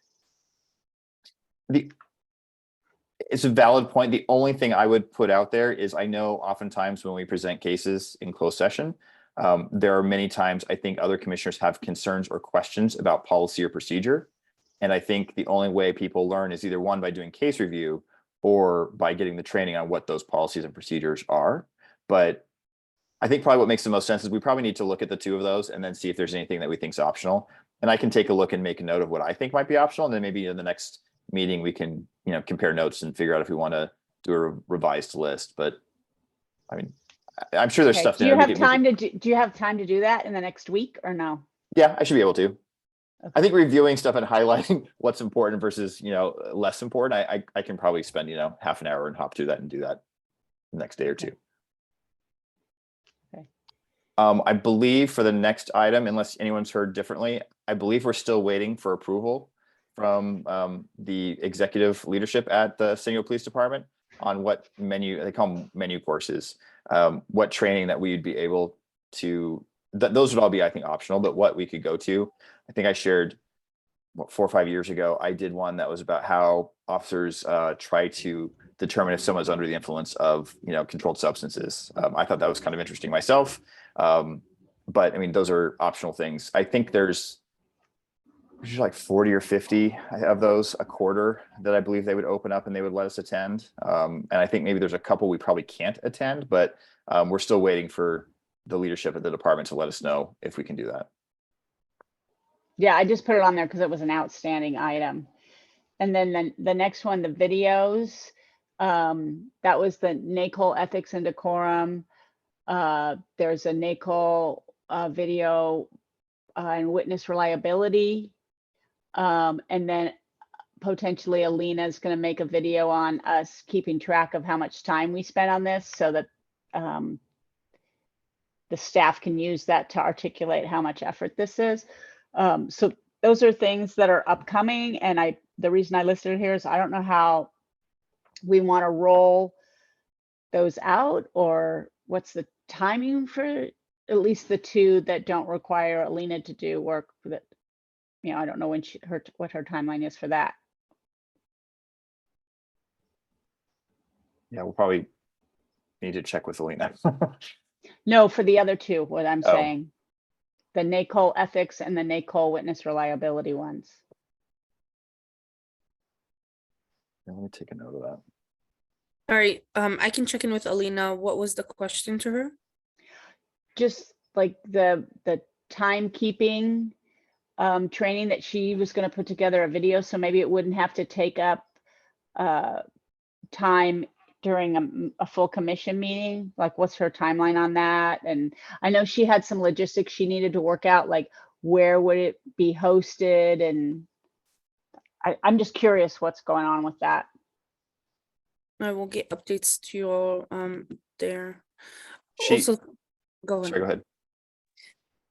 Speaker 1: It's a valid point. The only thing I would put out there is I know oftentimes when we present cases in closed session, there are many times I think other commissioners have concerns or questions about policy or procedure. And I think the only way people learn is either one, by doing case review or by getting the training on what those policies and procedures are. But I think probably what makes the most sense is we probably need to look at the 2 of those and then see if there's anything that we think is optional. And I can take a look and make a note of what I think might be optional. And then maybe in the next meeting, we can, you know, compare notes and figure out if we want to do a revised list. But I mean, I'm sure there's
Speaker 2: Okay.
Speaker 1: stuff
Speaker 2: Do
Speaker 1: there.
Speaker 2: you have time to do you have time to do that in the next week or no?
Speaker 1: Yeah, I should be able to.
Speaker 2: Okay.
Speaker 1: I think reviewing stuff and highlighting what's important versus, you know, less important. I can probably spend, you know, half an hour and hop through that and do that the next day or 2.
Speaker 2: Okay.
Speaker 1: I believe for the next item, unless anyone's heard differently, I believe we're still waiting for approval from the executive leadership at the San Diego Police Department on what menu, they call them menu courses, what training that we'd be able to, those would all be, I think, optional, but what we could go to. I think I shared, what, 4 or 5 years ago, I did one that was about how officers try to determine if someone's under the influence of, you know, controlled substances. I thought that was kind of interesting myself. But I mean, those are optional things. I think there's like 40 or 50 of those a quarter that I believe they would open up and they would let us attend. And I think maybe there's a couple we probably can't attend, but we're still waiting for the leadership at the department to let us know if we can do that.
Speaker 2: Yeah, I just put it on there because it was an outstanding item. And then the next one, the videos, that was the NACOL ethics and decorum. There's a NACOL video and witness reliability. And then potentially Alina is going to make a video on us keeping track of how much time we spent on this so that the staff can use that to articulate how much effort this is. So those are things that are upcoming. And the reason I listed it here is I don't know how we want to roll those out, or what's the timing for at least the 2 that don't require Alina to do work that, you know, I don't know when what her timeline is for that.
Speaker 1: Yeah, we'll probably need to check with Alina.
Speaker 2: No, for the other two, what I'm
Speaker 1: Oh.
Speaker 2: saying. The NACOL ethics and the NACOL witness reliability ones.
Speaker 1: Let me take a note of that.
Speaker 3: All right, I can check in with Alina. What was the question to her?
Speaker 2: Just like the timekeeping training that she was going to put together a video, so maybe it wouldn't have to take up time during a full commission meeting. Like, what's her timeline on that? And I know she had some logistics she needed to work out, like where would it be hosted? And I'm just curious what's going on with that.
Speaker 3: I will get updates to you all there.
Speaker 1: She,
Speaker 3: Also, go
Speaker 1: sorry,
Speaker 3: ahead.
Speaker 1: go ahead.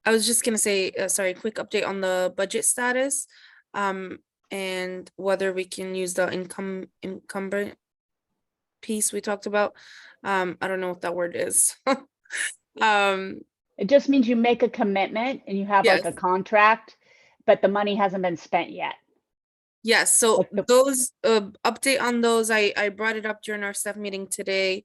Speaker 3: I was just gonna say, sorry, quick update on the budget status, and whether we can use the encumbrance piece we talked about. I don't know what that word is.
Speaker 2: It just means you make a commitment and you have like a
Speaker 3: Yes.
Speaker 2: contract, but the money hasn't been spent yet.
Speaker 3: Yes, so
Speaker 2: Like the-
Speaker 3: those update on those, I brought it up during our staff meeting today.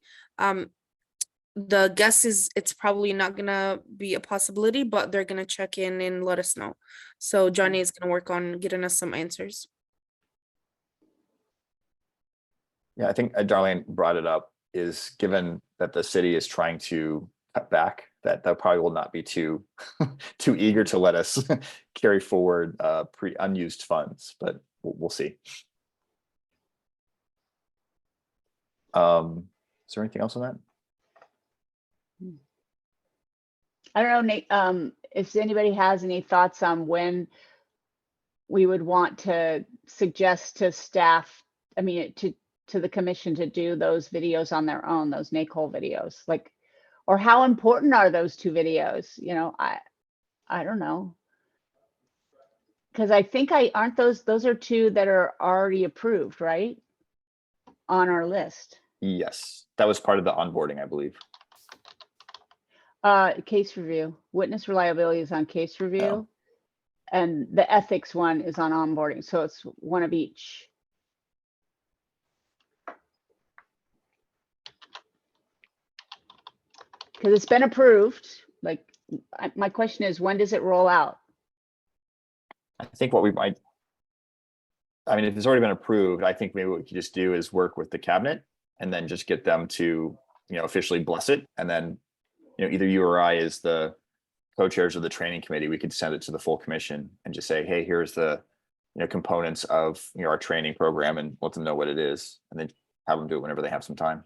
Speaker 3: The guess is it's probably not gonna be a possibility, but they're gonna check in and let us know. So Johnny is gonna work on getting us some answers.
Speaker 1: Yeah, I think Darlene brought it up, is given that the city is trying to cut back, that probably will not be too too eager to let us carry forward unused funds, but we'll see. Is there anything else on that?
Speaker 2: I don't know, Nate, if anybody has any thoughts on when we would want to suggest to staff, I mean, to the commission to do those videos on their own, those NACOL videos, like, or how important are those two videos? You know, I don't know. Because I think aren't those are two that are already approved, right? On our list.
Speaker 1: Yes, that was part of the onboarding, I believe.
Speaker 2: Case review, witness reliability is on case review.
Speaker 1: Oh.
Speaker 2: And the ethics one is on onboarding, so it's one of each. Because it's been approved, like, my question is, when does it roll out?
Speaker 1: I think what we might, I mean, if it's already been approved, I think maybe what we could just do is work with the cabinet and then just get them to, officially bless it. And then, either you or I, as the co-chairs of the training committee, we could send it to the full commission and just say, hey, here's the, components of, our training program, and let them know what it is, and then have them do it whenever they have some time.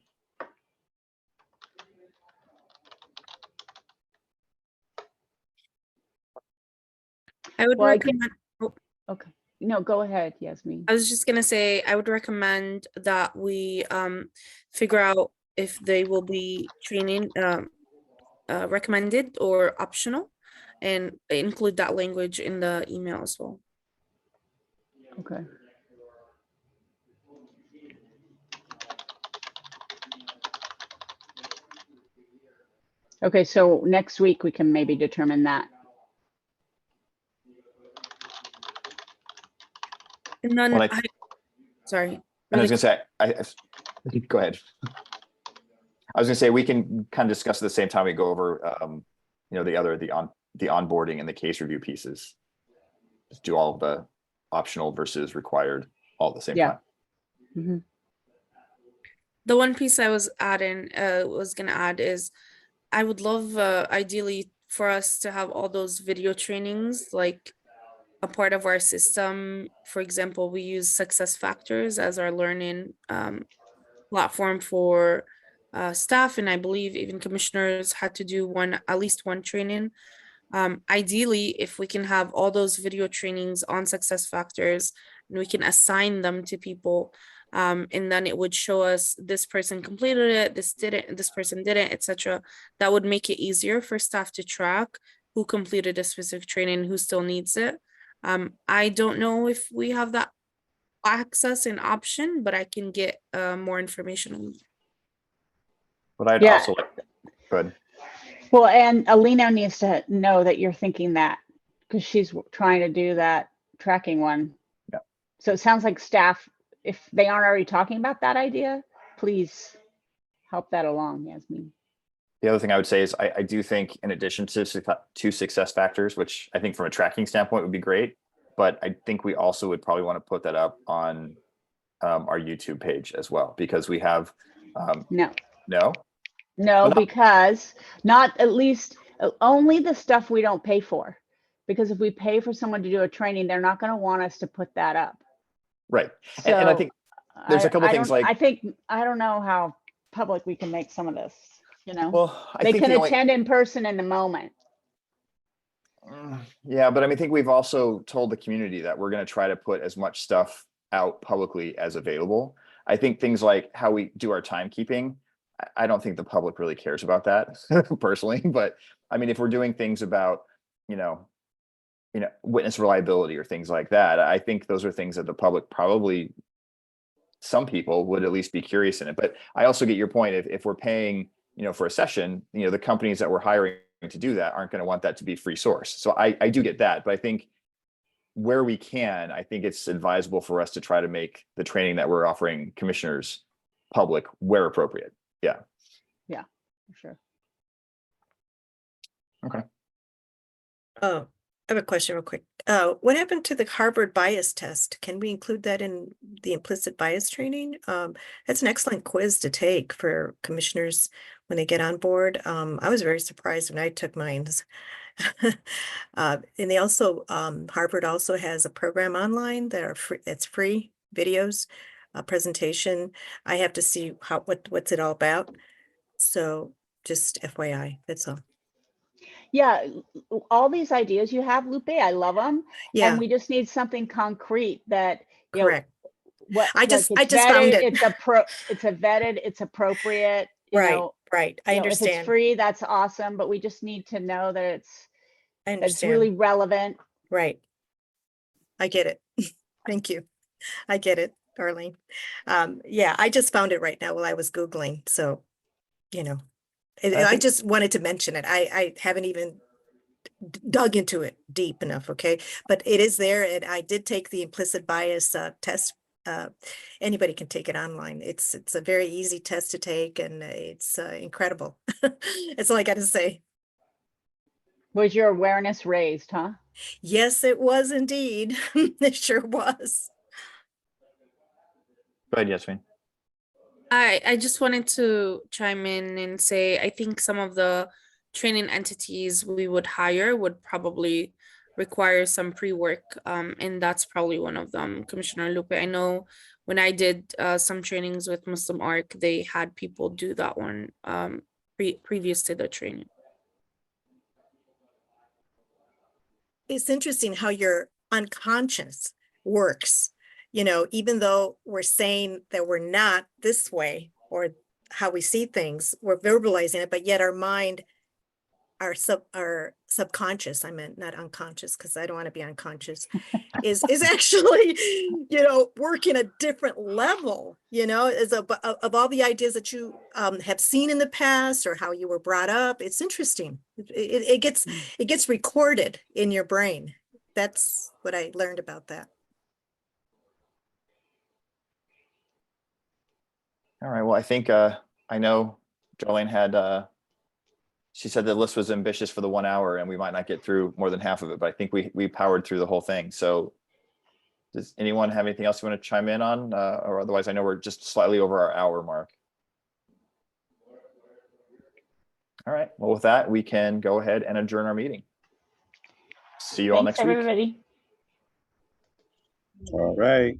Speaker 3: I would
Speaker 2: Well, I get-
Speaker 3: recommend.
Speaker 2: Okay, no, go ahead, Yasmin.
Speaker 3: I was just gonna say, I would recommend that we figure out if they will be training recommended or optional, and include that language in the email as well.
Speaker 2: Okay. Okay, so next week we can maybe determine that.
Speaker 3: And then
Speaker 1: Well,
Speaker 3: sorry.
Speaker 1: And I was
Speaker 3: really
Speaker 1: gonna say, go ahead. I was gonna say, we can kind of discuss at the same time we go over, the onboarding and the case review pieces. Just do all of the optional versus required all at the same
Speaker 2: Yeah.
Speaker 1: time.
Speaker 2: Mhm.
Speaker 3: The one piece I was gonna add is, I would love ideally for us to have all those video trainings like a part of our system. For example, we use SuccessFactors as our learning platform for staff, and I believe even commissioners had to do at least one training. Ideally, if we can have all those video trainings on SuccessFactors, and we can assign them to people, and then it would show us this person completed it, this didn't, this person didn't, etc. That would make it easier for staff to track who completed a specific training, who still needs it. I don't know if we have that access and option, but I can get more information on.
Speaker 1: But I'd
Speaker 2: Yeah.
Speaker 1: also like, good.
Speaker 2: Well, and Alina needs to know that you're thinking that, because she's trying to do that tracking one.
Speaker 1: Yeah.
Speaker 2: So it sounds like staff, if they aren't already talking about that idea, please help that along, Yasmin.
Speaker 1: The other thing I would say is I do think in addition to success factors, which I think from a tracking standpoint would be great, but I think we also would probably want to put that up on our YouTube page as well, because we have,
Speaker 2: No,
Speaker 1: no?
Speaker 2: no,
Speaker 1: Well, no.
Speaker 2: because not at least only the stuff we don't pay for. Because if we pay for someone to do a training, they're not going to want us to put that up.
Speaker 1: Right. And I
Speaker 2: So
Speaker 1: think there's a couple things like,
Speaker 2: I don't know how public we can make some of this, you know?
Speaker 1: well, I
Speaker 2: They
Speaker 1: think
Speaker 2: can
Speaker 1: the only,
Speaker 2: attend in person in the moment.
Speaker 1: yeah, but I mean, I think we've also told the community that we're going to try to put as much stuff out publicly as available. I think things like how we do our timekeeping, I don't think the public really cares about that personally, but I mean, if we're doing things about, you know, witness reliability or things like that, I think those are things that the public probably, some people would at least be curious in it. But I also get your point. If we're paying, for a session, the companies that we're hiring to do that aren't going to want that to be free source. So I do get that, but I think where we can, I think it's advisable for us to try to make the training that we're offering commissioners public where appropriate. Yeah.
Speaker 2: Yeah, for sure.
Speaker 1: Okay.
Speaker 4: Oh, I have a question real quick. What happened to the Harvard bias test? Can we include that in the implicit bias training? That's an excellent quiz to take for commissioners when they get on board. I was very surprised when I took mine. And they also, Harvard also has a program online that are free, it's free videos, a presentation. I have to see what's it all about. So just FYI, that's all.
Speaker 2: Yeah, all these ideas you have, Lupe, I love them.
Speaker 4: Yeah,
Speaker 2: And we just need something concrete that,
Speaker 4: correct.
Speaker 2: what
Speaker 4: I just
Speaker 2: like it's
Speaker 4: found
Speaker 2: vetted,
Speaker 4: it.
Speaker 2: it's a vetted, it's appropriate,
Speaker 4: Right, right. I
Speaker 2: if it's
Speaker 4: understand.
Speaker 2: free, that's awesome, but we just need to know that it's
Speaker 4: I
Speaker 2: really
Speaker 4: understand.
Speaker 2: relevant.
Speaker 4: Right. I get it. Thank you. I get it, Darlene. Yeah, I just found it right now while I was Googling. So, I
Speaker 1: think-
Speaker 4: just wanted to mention it. I haven't even dug into it deep enough, okay? But it is there, and I did take the implicit bias test. Anybody can take it online. It's a very easy test to take, and it's incredible. That's all I got to say.
Speaker 2: Was your awareness raised, huh?
Speaker 4: Yes, it was indeed. It sure was.
Speaker 1: Go ahead, Yasmin.
Speaker 3: I just wanted to chime in and say I think some of the training entities we would hire would probably require some pre-work, and that's probably one of them. Commissioner Lupe, I know when I did some trainings with Muslim Arc, they had people do that one previous to the training.
Speaker 4: It's interesting how your unconscious works. Even though we're saying that we're not this way or how we see things, we're verbalizing it, but yet our mind, our subconscious, I meant not unconscious, because I don't want to be unconscious, is actually, working a different level, of all the ideas that you have seen in the past or how you were brought up. It's interesting. It gets recorded in your brain. That's what I learned about that.
Speaker 1: All right. Well, I think I know Darlene had she said the list was ambitious for the 1 hour and we might not get through more than half of it, but I think we powered through the whole thing. So does anyone have anything else you want to chime in on? Or otherwise, I know we're just slightly over our hour mark. All right. Well, with that, we can go ahead and adjourn our meeting. See you all
Speaker 2: Thanks,
Speaker 1: next week.
Speaker 2: everybody.
Speaker 5: All right.